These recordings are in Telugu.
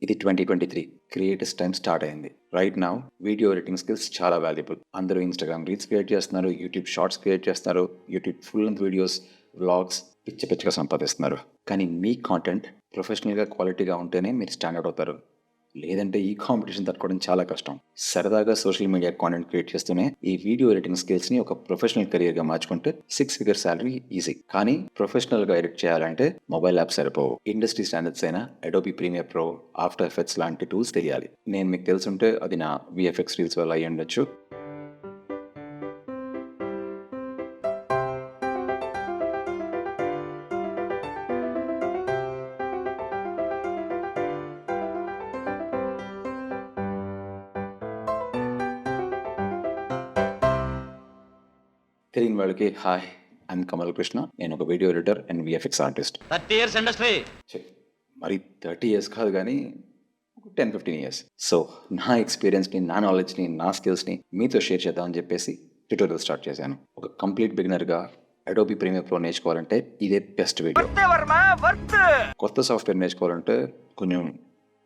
ఇది 2023 క్రియేటర్స్ టైం స్టార్ట్ అయింది. Right now video editing skills చాలా వాల్యుబుల్. అందరూ ఇన్స్టాగ్రామ్ రీల్స్ క్రియేట్ చేస్తున్నారు, యూట్యూబ్ షార్ట్స్ క్రియేట్ చేస్తున్నారు, YouTube full length videos, vlogs పిచ్చిగా సంపాదిస్తున్నారు. కానీ మీ కాంటెంట్ ప్రొఫెషనల్గా క్వాలిటీగా ఉంటేనే మీరు స్టాండర్డ్ అవుతారు. లేదంటే ఈ కాంపిటీషన్ తట్టుకోవడం చాలా కష్టం. సరదాగా సోషల్ మీడియా కాంటెంట్ క్రియేట్ చేస్తూనే ఈ వీడియో ఎడిటింగ్ స్కిల్స్ ని ఒక ప్రొఫెషనల్ కెరియర్ గా మార్చుకుంటే 6 ఫిగర్ శాలరీ ఈజీ. కానీ ప్రొఫెషనల్ గా ఎడిట్ చేయాలంటే మొబైల్ యాప్ సరిపోవు. ఇండస్ట్రీ స్టాండర్డ్స్ అయిన Adobe Premiere Pro, After Effects లాంటి టూల్స్ తెలియాలి. నేను మీకు తెలుసుంటే అది నా విఎఫ్ఎక్స్ రీల్స్ వల్ల అయ్యి ఉండొచ్చు. తెలియని వాళ్ళకి హాయ్, ఐఎమ్ కమల్ కృష్ణ. నేను ఒక video editor and VFX artist. 30 years industry. మరి 30 years కాదు కానీ 10-15 years. సో నా ఎక్స్పీరియన్స్ని, నా నాలెడ్జ్ని, నా స్కిల్స్ని మీతో షేర్ చేద్దామని చెప్పేసి ట్యూటోరియల్ స్టార్ట్ చేశాను. ఒక కంప్లీట్ బిగినర్గా అడోబీ ప్రీమియర్ ప్రో నేర్చుకోవాలంటే ఇదే బెస్ట్ వీడియో. కొత్త సాఫ్ట్వేర్ నేర్చుకోవాలంటే కొంచెం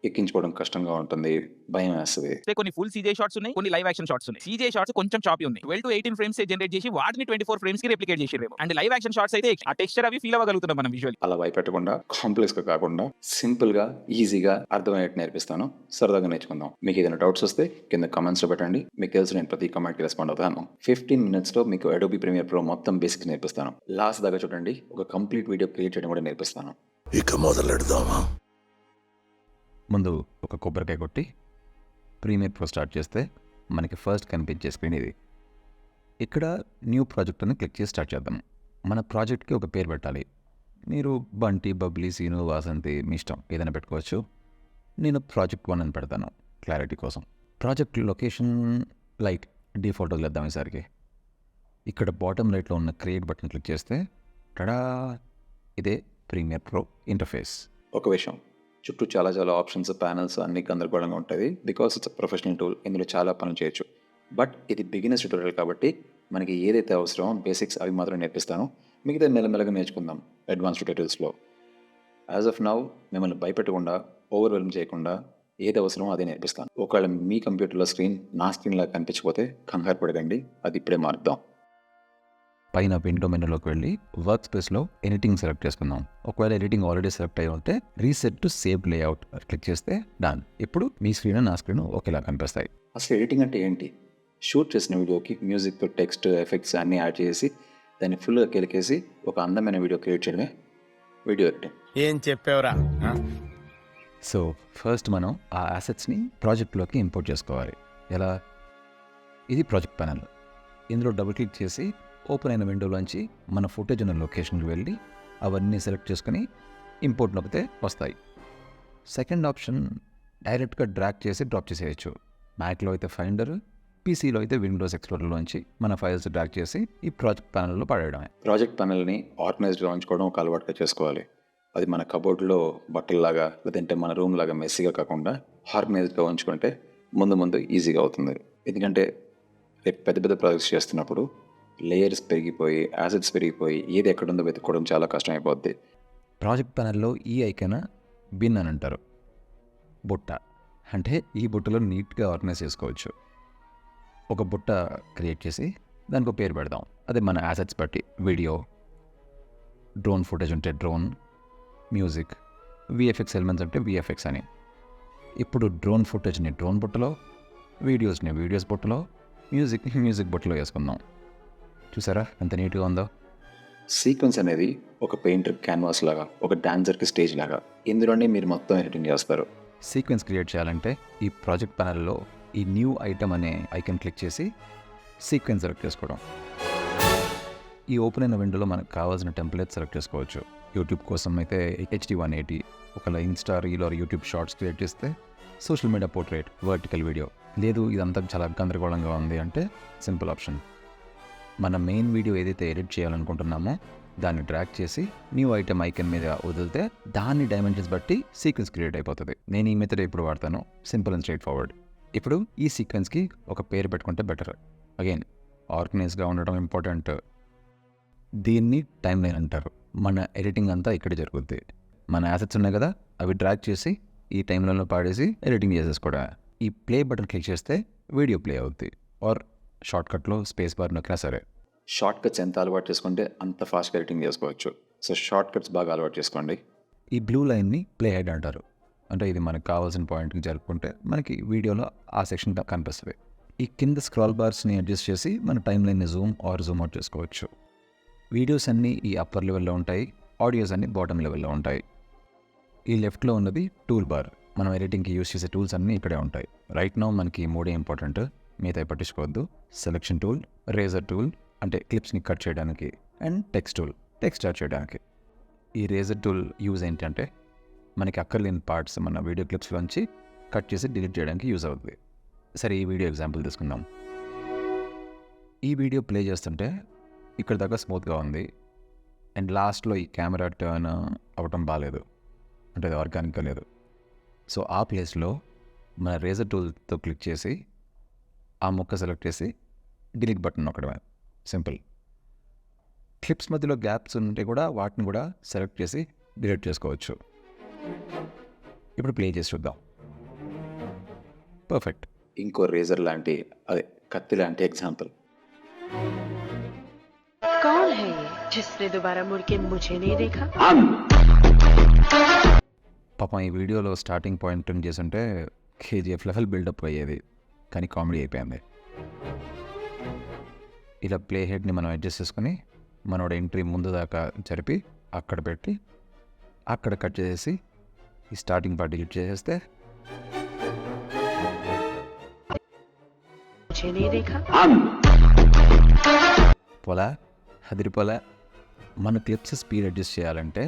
ఎక్కించుకోవడం కష్టంగా ఉంటుంది, భయం వేస్తుంది. కొన్ని ఫుల్ సీజే షాట్స్ ఉన్నాయి, కొన్ని లైవ్ యాక్షన్ షాట్స్ ఉన్నాయి. సీజే షాట్స్ కొంచెం చాపీ ఉన్నాయి. 12 to 18 ఫ్రేమ్స్ జనరేట్ చేసి వాటిని 24 ఫ్రేమ్స్ కి రెప్లికేట్ చేసిరేమో. అండ్ లైవ్ యాక్షన్ షాట్స్ అయితే ఆ టెక్స్చర్ అవి ఫీల్ అవ్వగలుగుతున్నాం మనం విజువల్. అలా భయపెట్టకుండా, కాంప్లెక్స్ గా కాకుండా సింపుల్ గా ఈజీగా అర్థమయ్యేట్టు నేర్పిస్తాను. సరదాగా నేర్చుకుందాం. మీకు ఏదైనా డౌట్స్ వస్తే కింద కమెంట్స్ లో పెట్టండి. మీకు తెలుసు నేను ప్రతి కమెంట్ కి రెస్పాండ్ అవుతాను. 15 minutes లో మీకు అడోబీ ప్రీమియర్ ప్రో మొత్తం బేసిక్స్ నేర్పిస్తాను. లాస్ట్ దాకా చూడండి. ఒక కంప్లీట్ వీడియో క్రియేట్ చేయడం కూడా నేర్పిస్తాను. ఇక మొదలెడదామా? ముందు ఒక కొబ్బరికాయ కొట్టి ప్రీమియర్ ప్రో స్టార్ట్ చేస్తే మనకి ఫస్ట్ కనిపించే స్క్రీన్ ఇది. ఇక్కడ న్యూ ప్రాజెక్ట్ అని క్లిక్ చేసి స్టార్ట్ చేద్దాం. మన ప్రాజెక్ట్కి ఒక పేరు పెట్టాలి. మీరు బంటి, బబ్లీ, సీను, వాసంతి మీ ఇష్టం ఏదైనా పెట్టుకోవచ్చు. నేను ప్రాజెక్ట్ 1 అని పెడతాను క్లారిటీ కోసం. ప్రాజెక్ట్ లొకేషన్ లైట్ డిఫాల్ట్ వదిలేద్దాం ఈసారికి. ఇక్కడ బాటమ్ రైట్లో ఉన్న క్రియేట్ బటన్ క్లిక్ చేస్తే టడా, ఇదే ప్రీమియర్ ప్రో ఇంటర్ఫేస్. ఒక విషయం, చుట్టూ చాలా ఆప్షన్స్, ప్యానల్స్ అన్ని గందరగోళంగా ఉంటుంది. Because it's professional tool. ఇందులో చాలా పనులు చేయొచ్చు. బట్ ఇది బిగినర్స్ ట్యూటోరియల్ కాబట్టి మనకి ఏదైతే అవసరమో బేసిక్స్ అవి మాత్రం నేర్పిస్తాను. మిగతా మెల్లమెల్లగా నేర్చుకుందాం అడ్వాన్స్ ట్యూటోరియల్స్లో. యాజ్ ఆఫ్ నౌ మిమ్మల్ని భయపెట్టకుండా, ఓవర్వెల్మ్ చేయకుండా ఏది అవసరమో అదే నేర్పిస్తాను. ఒకవేళ మీ కంప్యూటర్లో స్క్రీన్ నా స్క్రీన్లా కనిపించకపోతే కంగారు పడకండి, అది ఇప్పుడే మారుద్దాం. పైన విండో మెనూలోకి వెళ్ళి వర్క్ స్పేస్లో ఎడిటింగ్ సెలెక్ట్ చేసుకుందాం. ఒకవేళ ఎడిటింగ్ ఆల్రెడీ సెలెక్ట్ అయి ఉంటే reset to save layout click చేస్తే డన్. ఇప్పుడు మీ స్క్రీన్ నా స్క్రీన్ ఒకేలా కనిపిస్తాయి. అసలు ఎడిటింగ్ అంటే ఏంటి? షూట్ చేసిన వీడియోకి మ్యూజిక్, టెక్స్ట్, ఎఫెక్ట్స్ అన్నీ యాడ్ చేసి దాన్ని ఫుల్గా కెలికేసి ఒక అందమైన వీడియో క్రియేట్ చేయడమే వీడియో ఎడిటింగ్. ఏం చెప్పావురా? సో ఫస్ట్ మనం ఆ అసెట్స్ని ప్రాజెక్ట్లోకి ఇంపోర్ట్ చేసుకోవాలి. ఎలా? ఇది ప్రాజెక్ట్ ప్యానల్. ఇందులో డబుల్ క్లిక్ చేసి ఓపెన్ అయిన విండోలోంచి మన ఫుటేజ్ ఉన్న లొకేషన్కి వెళ్ళి అవన్నీ సెలెక్ట్ చేసుకుని ఇంపోర్ట్ నొక్కితే వస్తాయి. సెకండ్ ఆప్షన్ డైరెక్ట్గా డ్రాగ్ చేసి డ్రాప్ చేసేయచ్చు. మ్యాక్లో అయితే ఫైండర్, పీసీలో అయితే విండోస్ ఎక్స్ప్లోరర్లోంచి మన ఫైల్స్ డ్రాగ్ చేసి ఈ ప్రాజెక్ట్ ప్యానల్లో పడేయడమే. ప్రాజెక్ట్ ప్యానల్ని ఆర్గనైజ్డ్గా ఉంచుకోవడం ఒక అలవాటుగా చేసుకోవాలి. అది మన కబోర్డ్లో బట్టల్లాగా, లేదంటే మన రూమ్ లాగా మెస్సీగా కాకుండా ఆర్గనైజ్డ్గా ఉంచుకుంటే ముందు ఈజీగా అవుతుంది. ఎందుకంటే రేపు పెద్ద ప్రాజెక్ట్స్ చేస్తున్నప్పుడు లేయర్స్ పెరిగిపోయి, యాసెట్స్ పెరిగిపోయి ఏది ఎక్కడుందో వెతుక్కోవడం చాలా కష్టం అయిపోద్ది. ప్రాజెక్ట్ ప్యానల్లో ఈ ఐకాన్ బిన్ అని అంటారు. బుట్ట అంటే ఈ బుట్టలో నీట్గా ఆర్గనైజ్ చేసుకోవచ్చు. ఒక బుట్ట క్రియేట్ చేసి దానికి ఒక పేరు పెడదాం. అదే మన యాసెట్స్ బట్టి వీడియో, డ్రోన్ ఫుటేజ్ ఉంటే డ్రోన్, మ్యూజిక్, విఎఫ్ఎక్స్ ఎలిమెంట్స్ అంటే విఎఫ్ఎక్స్ అని. ఇప్పుడు డ్రోన్ ఫుటేజ్ని డ్రోన్ బుట్టలో, వీడియోస్ని వీడియోస్ బుట్టలో, మ్యూజిక్ బుట్టలో వేసుకుందాం. చూసారా ఎంత నీట్గా ఉందో? సీక్వెన్స్ అనేది ఒక పెయింటర్ క్యాన్వాస్ లాగా, ఒక డాన్సర్కి స్టేజ్ లాగా. ఇందులోనే మీరు మొత్తం ఎడిటింగ్ చేస్తారు. సీక్వెన్స్ క్రియేట్ చేయాలంటే ఈ ప్రాజెక్ట్ ప్యానల్లో ఈ న్యూ ఐటమ్ అనే ఐకన్ క్లిక్ చేసి సీక్వెన్స్ సెలెక్ట్ చేసుకోవడం. ఈ ఓపెన్ అయిన విండోలో మనకు కావాల్సిన టెంప్లెట్ సెలెక్ట్ చేసుకోవచ్చు. యూట్యూబ్ కోసం అయితే HD 180, ఒకవేళ Insta reel or YouTube shorts create చేస్తే social media portrait, vertical video. లేదు ఇదంతా చాలా గందరగోళంగా ఉంది అంటే సింపుల్ ఆప్షన్. మన మెయిన్ వీడియో ఏదైతే ఎడిట్ చేయాలనుకుంటున్నామో దాన్ని డ్రాగ్ చేసి న్యూ ఐటమ్ ఐకన్ మీద వదిలితే దాన్ని డైమెన్షన్స్ బట్టి సీక్వెన్స్ క్రియేట్ అయిపోతుంది. నేను ఈ మెథడ్ ఇప్పుడు వాడతాను, సింపుల్ అండ్ స్ట్రైట్ ఫార్వర్డ్. ఇప్పుడు ఈ సీక్వెన్స్కి ఒక పేరు పెట్టుకుంటే బెటర్. అగైన్ ఆర్గనైజ్గా ఉండడం ఇంపార్టెంట్. దీన్ని టైం లైన్ అంటారు. మన ఎడిటింగ్ అంతా ఇక్కడ జరుగుద్ది. మన యాసెట్స్ ఉన్నాయి కదా, అవి డ్రాగ్ చేసి ఈ టైంలో పాడేసి ఎడిటింగ్ చేసేసుకోవడమే. ఈ ప్లే బటన్ క్లిక్ చేస్తే వీడియో ప్లే అవుద్ది, ఆర్ షార్ట్కట్లో స్పేస్ బార్ నొక్కినా సరే. షార్ట్ కట్స్ ఎంత అలవాటు చేసుకుంటే అంత ఫాస్ట్గా ఎడిటింగ్ చేసుకోవచ్చు. సో షార్ట్ కట్స్ బాగా అలవాటు చేసుకోండి. ఈ బ్లూ లైన్ని ప్లే హెడ్ అంటారు. అంటే ఇది మనకు కావాల్సిన పాయింట్కి జరుపుకుంటే మనకి వీడియోలో ఆ సెక్షన్ కనిపిస్తుంది. ఈ కింద స్క్రాల్ బార్స్ని అడ్జస్ట్ చేసి మన టైం లైన్ని జూమ్ ఆర్ జూమ్ అవుట్ చేసుకోవచ్చు. వీడియోస్ అన్నీ ఈ అప్పర్ లెవెల్లో ఉంటాయి, ఆడియోస్ అన్నీ బాటమ్ లెవెల్లో ఉంటాయి. ఈ లెఫ్ట్లో ఉన్నది టూల్ బార్. మనం ఎడిటింగ్కి యూస్ చేసే టూల్స్ అన్నీ ఇక్కడే ఉంటాయి. రైట్ నౌ మనకి మూడే ఇంపార్టెంట్, మిగతా పట్టించుకోవద్దు. సెలెక్షన్ టూల్, రేజర్ టూల్ అంటే క్లిప్స్ని కట్ చేయడానికి, and text tool text add చేయడానికి. ఈ రేజర్ టూల్ యూజ్ ఏంటంటే మనకి అక్కర్లేని పార్ట్స్ మన వీడియో క్లిప్స్లోంచి కట్ చేసి డిలీట్ చేయడానికి యూజ్ అవుతుంది. సరే, ఈ వీడియో ఎగ్జాంపుల్ తీసుకుందాం. ఈ వీడియో ప్లే చేస్తుంటే ఇక్కడ దాకా స్మూత్గా ఉంది, అండ్ లాస్ట్లో ఈ కెమెరా టర్న్ అవ్వటం బాగాలేదు, అంటే అది ఆర్గానిక్గా లేదు. సో ఆ ప్లేస్లో మన రేజర్ టూల్తో క్లిక్ చేసి ఆ ముక్క సెలెక్ట్ చేసి డిలీట్ బటన్ నొక్కడమే. సింపుల్. క్లిప్స్ మధ్యలో గ్యాప్స్ ఉంటే కూడా వాటిని కూడా సెలెక్ట్ చేసి డిలీట్ చేసుకోవచ్చు. ఇప్పుడు ప్లే చేసి చూద్దాం. పర్ఫెక్ట్. ఇంకో రేజర్ లాంటి, అదే కత్తి లాంటి ఎగ్జాంపుల్. कौन है ये जिसने दोबारा मुड़ के मुझे नहीं देखा? పాపం ఈ వీడియోలో స్టార్టింగ్ పాయింట్ చేసుంటే కేజీఎఫ్ లెవెల్ బిల్డప్ అయ్యేది, కానీ కామెడీ అయిపోయింది. ఇలా ప్లే హెడ్ని మనం అడ్జస్ట్ చేసుకుని మనోడ ఎంట్రీ ముందు దాకా జరిపి అక్కడ పెట్టి అక్కడ కట్ చేసేసి ఈ స్టార్టింగ్ పార్ట్ డిలీట్ చేసేస్తే मुझे नहीं देखा? పోలా అదిరిపోలా. మన క్లిప్స్ స్పీడ్ అడ్జస్ట్ చేయాలంటే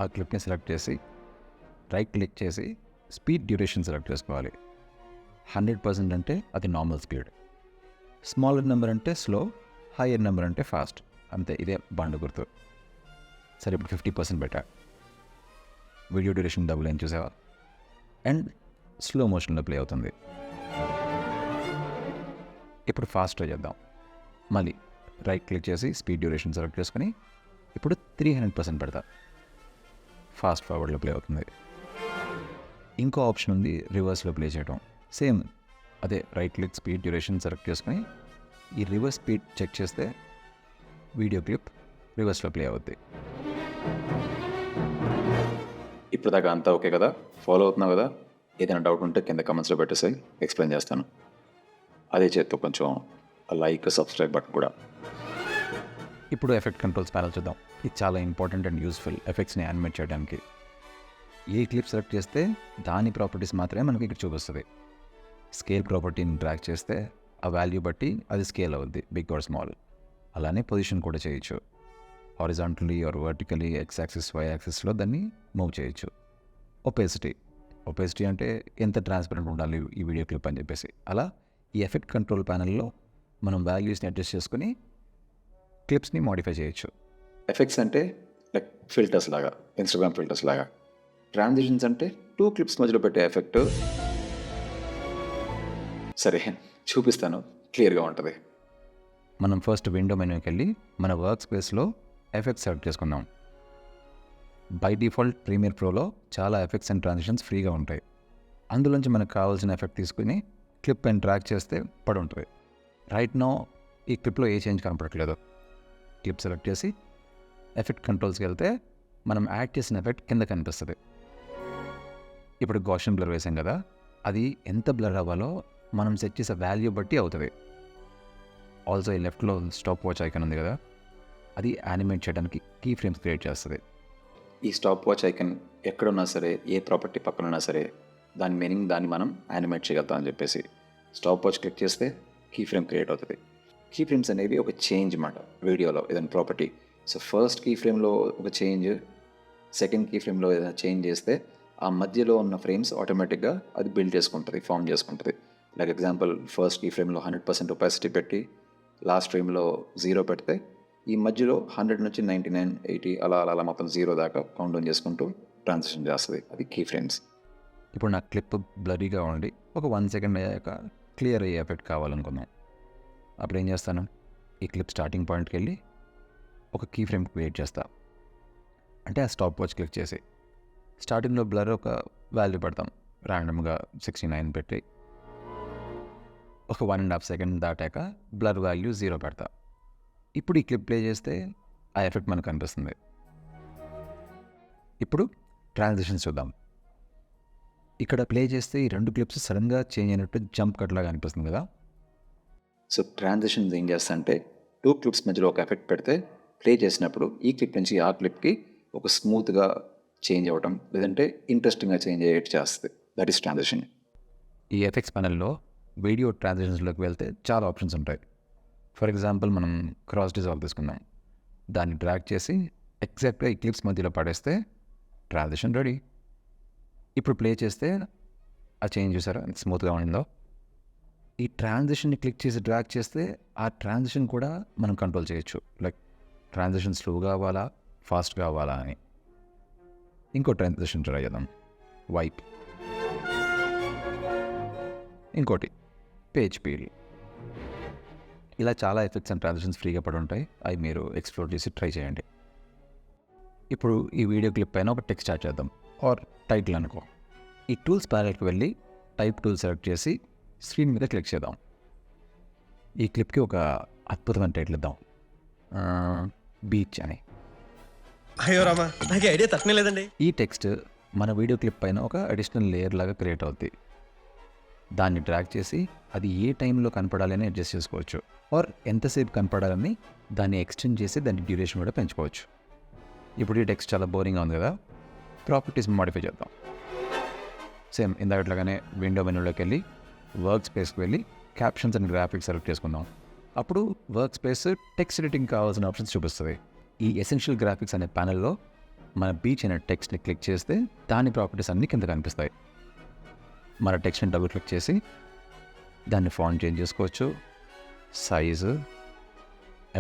ఆ క్లిప్ని సెలెక్ట్ చేసి రైట్ క్లిక్ చేసి స్పీడ్ డ్యూరేషన్ సెలెక్ట్ చేసుకోవాలి. 100% అంటే అది నార్మల్ స్పీడ్, స్మాలర్ నెంబర్ అంటే స్లో, హయ్యర్ నెంబర్ అంటే ఫాస్ట్. అంతే, ఇదే బండు గుర్తు. సరే, ఇప్పుడు 50% పెట్టా. వీడియో డ్యూరేషన్ డబుల్ ఏం చూసావా, అండ్ స్లో మోషన్లో ప్లే అవుతుంది. ఇప్పుడు ఫాస్ట్గా చేద్దాం. మళ్ళీ రైట్ క్లిక్ చేసి స్పీడ్ డ్యూరేషన్ సెలెక్ట్ చేసుకుని ఇప్పుడు 300% పెడతా. ఫాస్ట్ ఫార్వర్డ్లో ప్లే అవుతుంది. ఇంకో ఆప్షన్ ఉంది రివర్స్లో ప్లే చేయడం. సేమ్ అదే, right click speed duration select చేసుకుని ఈ రివర్స్ స్పీడ్ చెక్ చేస్తే వీడియో క్లిప్ రివర్స్లో ప్లే అవుద్ది. ఇప్పుడు దాకా అంతా ఓకే కదా? ఫాలో అవుతున్నావు కదా? ఏదైనా డౌట్ ఉంటే కింద కమెంట్స్లో పెట్టేసాయి, ఎక్స్ప్లెయిన్ చేస్తాను. అదే చేత్తో కొంచెం లైక్, సబ్స్క్రైబ్ బటన్ కూడా. ఇప్పుడు ఎఫెక్ట్ కంట్రోల్స్ ప్యానల్ చూద్దాం. ఇది చాలా ఇంపార్టెంట్ అండ్ యూస్ఫుల్ ఎఫెక్ట్స్ని యానిమేట్ చేయడానికి. ఏ క్లిప్ సెలెక్ట్ చేస్తే దాని ప్రాపర్టీస్ మాత్రమే మనకి ఇక్కడ చూపిస్తుంది. స్కేల్ ప్రాపర్టీని డ్రాగ్ చేస్తే ఆ వాల్యూ బట్టి అది స్కేల్ అవుద్ది, బిగ్ ఆర్ స్మాల్. అలానే పొజిషన్ కూడా చేయొచ్చు. Horizontally or vertically, X axis, Y యాక్సిస్లో దాన్ని మూవ్ చేయొచ్చు. ఒపేసిటీ అంటే ఎంత ట్రాన్స్పరెంట్ ఉండాలి ఈ వీడియో క్లిప్ అని చెప్పేసి. అలా ఈ ఎఫెక్ట్ కంట్రోల్ ప్యానల్లో మనం వాల్యూస్ని అడ్జస్ట్ చేసుకుని క్లిప్స్ని మోడిఫై చేయొచ్చు. ఎఫెక్ట్స్ అంటే లైక్ ఫిల్టర్స్ లాగా, ఇన్స్టాగ్రామ్ ఫిల్టర్స్ లాగా. ట్రాన్సిషన్స్ అంటే 2 క్లిప్స్ మధ్యలో పెట్టే ఎఫెక్ట్. సరే, చూపిస్తాను, క్లియర్గా ఉంటుంది. మనం ఫస్ట్ విండో మెనూకి వెళ్ళి మన వర్క్ స్పేస్లో ఎఫెక్ట్స్ సెలెక్ట్ చేసుకుందాం. బై డిఫాల్ట్ ప్రీమియర్ ప్రోలో చాలా ఎఫెక్ట్స్ అండ్ ట్రాన్సిషన్స్ ఫ్రీగా ఉంటాయి. అందులోంచి మనకు కావాల్సిన ఎఫెక్ట్ తీసుకుని క్లిప్ అండ్ ట్రాక్ చేస్తే పడి ఉంటుంది. రైట్ నో ఈ క్లిప్లో ఏ చేంజ్ కనపడట్లేదు. క్లిప్ సెలెక్ట్ చేసి ఎఫెక్ట్ కంట్రోల్స్కి వెళ్తే మనం యాడ్ చేసిన ఎఫెక్ట్ కింద కనిపిస్తుంది. ఇప్పుడు గౌషన్ బ్లర్ వేసాం కదా, అది ఎంత బ్లర్ అవ్వాలో మనం సెట్ చేసే వాల్యూ బట్టి అవుతుంది. ఆల్సో ఈ లెఫ్ట్లో స్టాప్ వాచ్ ఐకాన్ ఉంది కదా, అది యానిమేట్ చేయడానికి కీ ఫ్రేమ్స్ క్రియేట్ చేస్తుంది. ఈ స్టాప్ వాచ్ ఐకన్ ఎక్కడున్నా సరే, ఏ ప్రాపర్టీ పక్కన ఉన్నా సరే, దాని మీనింగ్ దాన్ని మనం యానిమేట్ చేయగలుగుతాం అని చెప్పేసి స్టాప్ వాచ్ క్లిక్ చేస్తే కీ ఫ్రేమ్ క్రియేట్ అవుతుంది. కీ ఫ్రేమ్స్ అనేవి ఒక చేంజ్ అన్నమాట వీడియోలో ఏదైనా ప్రాపర్టీ. సో ఫస్ట్ కీ ఫ్రేమ్లో ఒక చేంజ్, సెకండ్ కీ ఫ్రేమ్లో ఏదైనా చేంజ్ చేస్తే ఆ మధ్యలో ఉన్న ఫ్రేమ్స్ ఆటోమేటిక్గా అది బిల్డ్ చేసుకుంటుంది, ఫామ్ చేసుకుంటుంది. లైక్ ఎగ్జాంపుల్, ఫస్ట్ కీ ఫ్రేమ్లో 100% ఒపాసిటీ పెట్టి లాస్ట్ ఫ్రేమ్లో 0 పెడితే ఈ మధ్యలో 100 నుంచి 99, 80 అలా అలా అలా మొత్తం 0 దాకా కౌంట్ డౌన్ చేసుకుంటూ ట్రాన్సిషన్ చేస్తుంది. అది కీ ఫ్రేమ్స్. ఇప్పుడు నా క్లిప్ బ్లరీగా ఉండి ఒక 1 సెకండ్ అయ్యాక క్లియర్ అయ్యే ఎఫెక్ట్ కావాలనుకుందాం. అప్పుడు ఏం చేస్తాను, ఈ క్లిప్ స్టార్టింగ్ పాయింట్కి వెళ్ళి ఒక కీ ఫ్రేమ్ క్రియేట్ చేస్తా. అంటే ఆ స్టాప్ వాచ్ క్లిక్ చేసి స్టార్టింగ్లో బ్లర్ ఒక వాల్యూ పెడతాం, ర్యాండమ్గా 69 పెట్టి ఒక 1.5 సెకండ్ దాటాక బ్లర్ వాల్యూ 0 పెడతా. ఇప్పుడు ఈ క్లిప్ ప్లే చేస్తే ఆ ఎఫెక్ట్ మనకు కనిపిస్తుంది. ఇప్పుడు ట్రాన్సిషన్స్ చూద్దాం. ఇక్కడ ప్లే చేస్తే ఈ 2 క్లిప్స్ సడన్గా చేంజ్ అయినట్టు జంప్ కట్ లాగా అనిపిస్తుంది కదా. సో ట్రాన్సిషన్స్ ఏం చేస్తా అంటే 2 క్లిప్స్ మధ్యలో ఒక ఎఫెక్ట్ పెడితే ప్లే చేసినప్పుడు ఈ క్లిప్ నుంచి ఆ క్లిప్కి ఒక స్మూత్గా చేంజ్ అవ్వడం, లేదంటే ఇంట్రెస్టింగ్గా చేంజ్ అయ్యేట్టు చేస్తుంది. That is transition. ఈ ఎఫెక్ట్స్ ప్యానెల్లో వీడియో ట్రాన్సిషన్స్లోకి వెళ్తే చాలా ఆప్షన్స్ ఉంటాయి. ఫర్ ఎగ్జాంపుల్ మనం క్రాస్ డిజాల్వ్ తీసుకుందాం. దాన్ని డ్రాగ్ చేసి ఎగ్జాక్ట్గా ఈ క్లిప్స్ మధ్యలో పడేస్తే ట్రాన్సిషన్ రెడీ. ఇప్పుడు ప్లే చేస్తే ఆ చేంజ్ చూసారా ఎంత స్మూత్గా ఉండిందో. ఈ ట్రాన్సిషన్ని క్లిక్ చేసి డ్రాగ్ చేస్తే ఆ ట్రాన్సిషన్ కూడా మనం కంట్రోల్ చేయొచ్చు. లైక్ ట్రాన్సిషన్ స్లోగా అవ్వాలా, ఫాస్ట్గా అవ్వాలా అని. ఇంకో ట్రాన్సిషన్ ట్రై చేద్దాం. వైప్. ఇంకోటి పేజ్ పీల్. ఇలా చాలా ఎఫెక్ట్స్ అండ్ ట్రాన్సిషన్స్ ఫ్రీగా పడి ఉంటాయి. అవి మీరు ఎక్స్ప్లోర్ చేసి ట్రై చేయండి. ఇప్పుడు ఈ వీడియో క్లిప్ పైన ఒక టెక్స్ట్ యాడ్ చేద్దాం, ఆర్ టైటిల్ అనుకో. ఈ టూల్స్ ప్యానెల్కి వెళ్ళి టైప్ టూల్ సెలెక్ట్ చేసి స్క్రీన్ మీద క్లిక్ చేద్దాం. ఈ క్లిప్కి ఒక అద్భుతమైన టైటిల్ ఇద్దాం, బీచ్ అని. అయ్యో రామా, నాకు ఐడియా తక్కువ లేదండి. ఈ టెక్స్ట్ మన వీడియో క్లిప్ పైన ఒక అడిషనల్ లేయర్ లాగా క్రియేట్ అవుద్ది. దాన్ని డ్రాగ్ చేసి అది ఏ టైంలో కనపడాలని అడ్జస్ట్ చేసుకోవచ్చు, ఆర్ ఎంతసేపు కనపడాలని దాన్ని ఎక్స్టెండ్ చేసి దాని డ్యూరేషన్ కూడా పెంచుకోవచ్చు. ఇప్పుడు ఈ టెక్స్ట్ చాలా బోరింగ్గా ఉంది కదా, ప్రాపర్టీస్ మాడిఫై చేద్దాం. సేమ్ ఇందాకట్లాగానే విండో మెనూలోకి వెళ్ళి వర్క్ స్పేస్కి వెళ్ళి క్యాప్షన్స్ అండ్ గ్రాఫిక్స్ సెలెక్ట్ చేసుకుందాం. అప్పుడు వర్క్ స్పేస్ టెక్స్ట్ ఎడిటింగ్ కావాల్సిన ఆప్షన్స్ చూపిస్తుంది. ఈ ఎసెన్షియల్ గ్రాఫిక్స్ అనే ప్యానెల్లో మన బీచ్ అనే టెక్స్ట్ని క్లిక్ చేస్తే దాని ప్రాపర్టీస్ అన్నీ కింద కనిపిస్తాయి. మన టెక్స్ట్ని డబుల్ క్లిక్ చేసి దాన్ని ఫాంట్ చేంజ్ చేసుకోవచ్చు, size,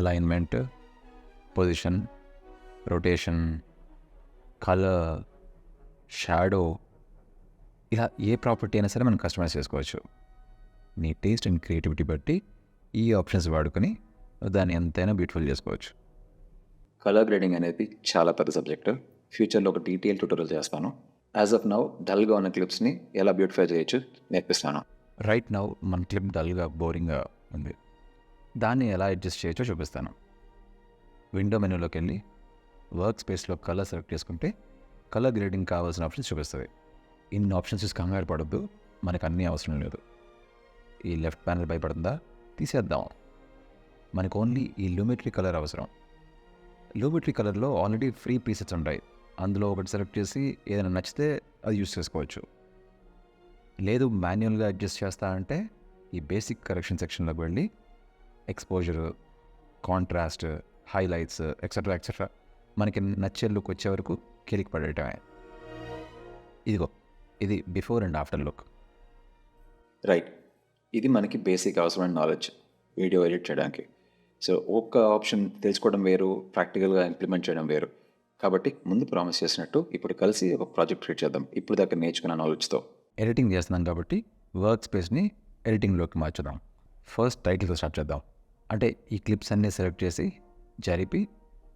alignment, position, rotation, colour, shadow, ఇలా ఏ ప్రాపర్టీ అయినా సరే మనం కస్టమైజ్ చేసుకోవచ్చు. మీ టేస్ట్ అండ్ క్రియేటివిటీ బట్టి ఈ ఆప్షన్స్ వాడుకొని దాన్ని ఎంతైనా బ్యూటిఫుల్ చేసుకోవచ్చు. కలర్ గ్రేడింగ్ అనేది చాలా పెద్ద సబ్జెక్ట్. ఫ్యూచర్లో ఒక డీటెయిల్ ట్యూటోరియల్ చేస్తాను. యాజ్ ఆఫ్ నౌ డల్గా ఉన్న క్లిప్స్ని ఎలా బ్యూటిఫై చేయొచ్చు నేర్పిస్తాను. రైట్ నౌ మన క్లిప్ డల్గా బోరింగ్గా ఉంది, దాన్ని ఎలా అడ్జస్ట్ చేయొచ్చో చూపిస్తాను. విండో మెనూలోకి వెళ్ళి వర్క్ స్పేస్లో కలర్ సెలెక్ట్ చేసుకుంటే కలర్ గ్రేడింగ్ కావాల్సిన ఆప్షన్స్ చూపిస్తుంది. ఇన్ని ఆప్షన్స్ చూసి కంగారు పడద్దు, మనకు అన్నీ అవసరం లేదు. ఈ లెఫ్ట్ ప్యానెల్ భయపడుతుందా, తీసేద్దాం. మనకు ఓన్లీ ఈ లూమెట్రీ కలర్ అవసరం. లూమెట్రీ కలర్లో ఆల్రెడీ ఫ్రీ ప్రీసెట్స్ ఉంటాయి, అందులో ఒకటి సెలెక్ట్ చేసి ఏదైనా నచ్చితే అది యూస్ చేసుకోవచ్చు. లేదు మాన్యువల్గా అడ్జస్ట్ చేస్తా అంటే ఈ బేసిక్ కరెక్షన్ సెక్షన్లోకి వెళ్ళి exposure, contrast, highlights etcetera etcetera మనకి నచ్చే లుక్ వచ్చే వరకు కిలిక్ పడేయటమే. ఇదిగో ఇది before and after look. Right, ఇది మనకి బేసిక్ అవసరమైన నాలెడ్జ్ వీడియో ఎడిట్ చేయడానికి. సో ఒక్క ఆప్షన్ తెలుసుకోవడం వేరు, ప్రాక్టికల్గా ఇంప్లిమెంట్ చేయడం వేరు. కాబట్టి ముందు ప్రామిస్ చేసినట్టు ఇప్పుడు కలిసి ఒక ప్రాజెక్ట్ క్రియేట్ చేద్దాం ఇప్పుడు దాకా నేర్చుకున్న నాలెడ్జ్తో. ఎడిటింగ్ చేస్తున్నాం కాబట్టి వర్క్ స్పేస్ని ఎడిటింగ్లోకి మార్చుదాం. ఫస్ట్ టైటిల్తో స్టార్ట్ చేద్దాం. అంటే ఈ క్లిప్స్ అన్నీ సెలెక్ట్ చేసి జరిపి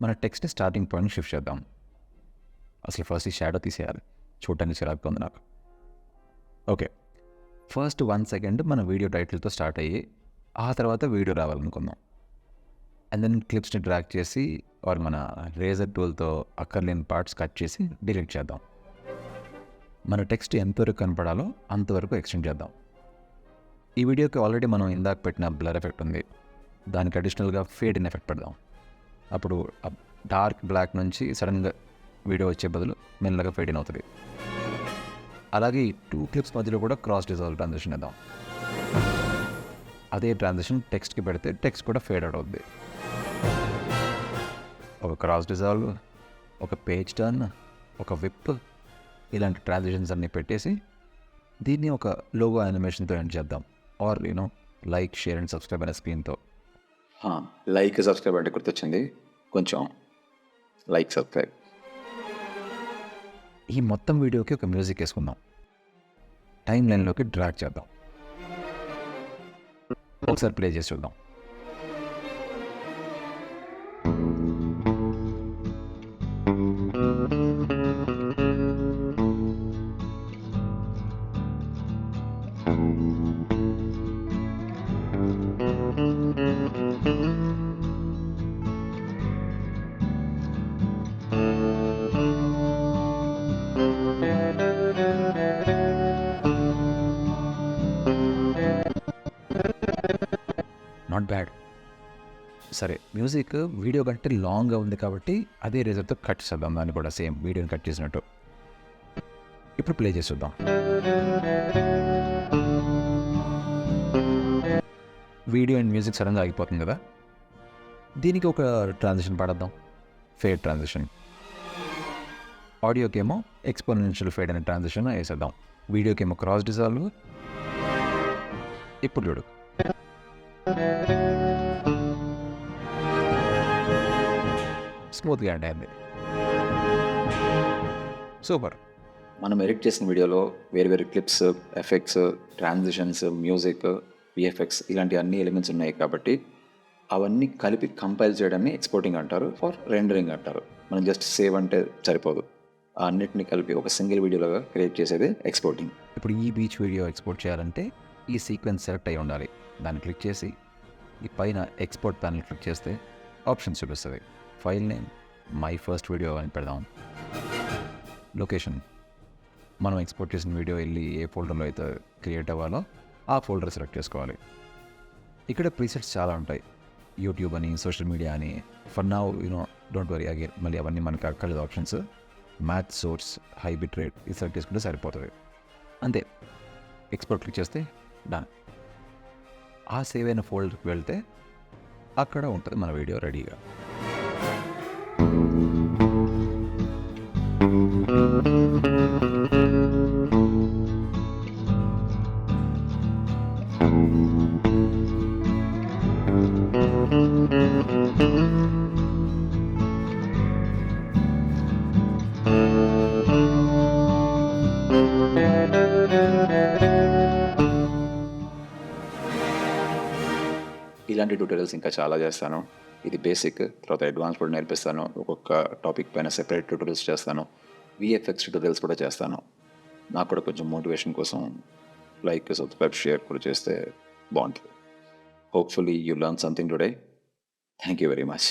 మన టెక్స్ట్ని స్టార్టింగ్ పాయింట్ షిఫ్ట్ చేద్దాం. అసలు ఫస్ట్ ఈ షాడో తీసేయాలి, చూడటానికి చిరాకుగా ఉంది నాకు. ఓకే, ఫస్ట్ 1 సెకండ్ మన వీడియో టైటిల్తో స్టార్ట్ అయ్యి ఆ తర్వాత వీడియో రావాలనుకుందాం. అండ్ దెన్ క్లిప్స్ని డ్రాగ్ చేసి ఆర్ మన రేజర్ టూల్తో అక్కర్లేని పార్ట్స్ కట్ చేసి డిలీట్ చేద్దాం. మన టెక్స్ట్ ఎంతవరకు కనపడాలో అంతవరకు ఎక్స్టెండ్ చేద్దాం. ఈ వీడియోకి ఆల్రెడీ మనం ఇందాక పెట్టిన బ్లర్ ఎఫెక్ట్ ఉంది, దానికి అడిషనల్గా ఫేడ్ ఇన్ ఎఫెక్ట్ పెడదాం. అప్పుడు డార్క్ బ్లాక్ నుంచి సడన్గా వీడియో వచ్చే బదులు మెల్లగా ఫేడ్ ఇన్ అవుతుంది. అలాగే ఈ 2 క్లిప్స్ మధ్యలో కూడా క్రాస్ డిజాల్వ్ ట్రాన్సిషన్ ఇద్దాం. అదే ట్రాన్సిషన్ టెక్స్ట్కి పెడితే టెక్స్ట్ కూడా ఫేడ్ అవుట్ అవుద్ది. ఒక క్రాస్ డిజాల్వ్, ఒక పేజ్ టర్న్, ఒక విప్, ఇలాంటి ట్రాన్సిషన్స్ అన్నీ పెట్టేసి దీన్ని ఒక లోగో యానిమేషన్తో ఎండ్ చేద్దాం. Or like, share and subscribe అనే స్క్రీన్తో. లైక్, సబ్స్క్రైబ్ అంటే గుర్తొచ్చింది, కొంచెం లైక్, సబ్స్క్రైబ్. ఈ మొత్తం వీడియోకి ఒక మ్యూజిక్ వేసుకుందాం, టైం లైన్లోకి డ్రాగ్ చేద్దాం. ఒకసారి ప్లే చేసి చూద్దాం. Not bad. సరే, మ్యూజిక్ వీడియో కంటే లాంగ్గా ఉంది కాబట్టి అదే రేజర్తో కట్ చేద్దాం, దాన్ని కూడా సేమ్ వీడియోని కట్ చేసినట్టు. ఇప్పుడు ప్లే చేసి చూద్దాం. వీడియో అండ్ మ్యూజిక్ సడన్గా ఆగిపోతుంది కదా, దీనికి ఒక ట్రాన్సిషన్ పాడేద్దాం, ఫేడ్ ట్రాన్సిషన్. ఆడియోకేమో ఎక్స్పోనెన్షియల్ ఫేడ్ అనే ట్రాన్సిషన్ వేసేద్దాం. వీడియోకేమో క్రాస్ డిజాల్వ్. ఇప్పుడు చూడు, స్మూత్గా అయింది. సూపర్. మనం ఎడిట్ చేసిన వీడియోలో వేరు వేరు clips, effects, transitions, music, VFX ఇలాంటి అన్ని ఎలిమెంట్స్ ఉన్నాయి కాబట్టి అవన్నీ కలిపి కంపైల్ చేయడాన్ని ఎక్స్పోర్టింగ్ అంటారు, ఫర్ రెండరింగ్ అంటారు. మనం జస్ట్ సేవ్ అంటే సరిపోదు, ఆ అన్నిటిని కలిపి ఒక సింగిల్ వీడియోలాగా క్రియేట్ చేసేది ఎక్స్పోర్టింగ్. ఇప్పుడు ఈ బీచ్ వీడియో ఎక్స్పోర్ట్ చేయాలంటే ఈ సీక్వెన్స్ సెలెక్ట్ అయి ఉండాలి. దాన్ని క్లిక్ చేసి ఈ పైన ఎక్స్పోర్ట్ ప్యానల్ క్లిక్ చేస్తే ఆప్షన్స్ చూపిస్తుంది. File name my first video అని పెడదాం. లొకేషన్ మనం ఎక్స్పోర్ట్ చేసిన వీడియో వెళ్ళి ఏ ఫోల్డర్లో అయితే క్రియేట్ అవ్వాలో ఆ ఫోల్డర్ సెలెక్ట్ చేసుకోవాలి. ఇక్కడ ప్రీసెట్స్ చాలా ఉంటాయి, యూట్యూబ్ అని, సోషల్ మీడియా అని. For now don't worry, again మళ్ళీ అవన్నీ మనకి అక్కర్లేదు options. Math source, high bit rate ఇది సెలెక్ట్ చేసుకుంటే సరిపోతుంది. అంతే, ఎక్స్పోర్ట్ క్లిక్ చేస్తే డన్. ఆ సేవ్ అయిన ఫోల్డర్కి వెళ్తే అక్కడ ఉంటుంది మన వీడియో రెడీగా. ఇలాంటి ట్యూటోరియల్స్ ఇంకా చాలా చేస్తాను. ఇది బేసిక్, తర్వాత అడ్వాన్స్ కూడా నేర్పిస్తాను. ఒక్కొక్క టాపిక్ పైన సెపరేట్ ట్యూటోరియల్స్ చేస్తాను. విఎఫ్ఎక్స్ ట్యూటోరియల్స్ కూడా చేస్తాను. నాకు కూడా కొంచెం మోటివేషన్ కోసం లైక్, సబ్స్క్రైబ్, షేర్ కూడా చేస్తే బాగుంటుంది. Hopefully you learn something today. Thank you very much.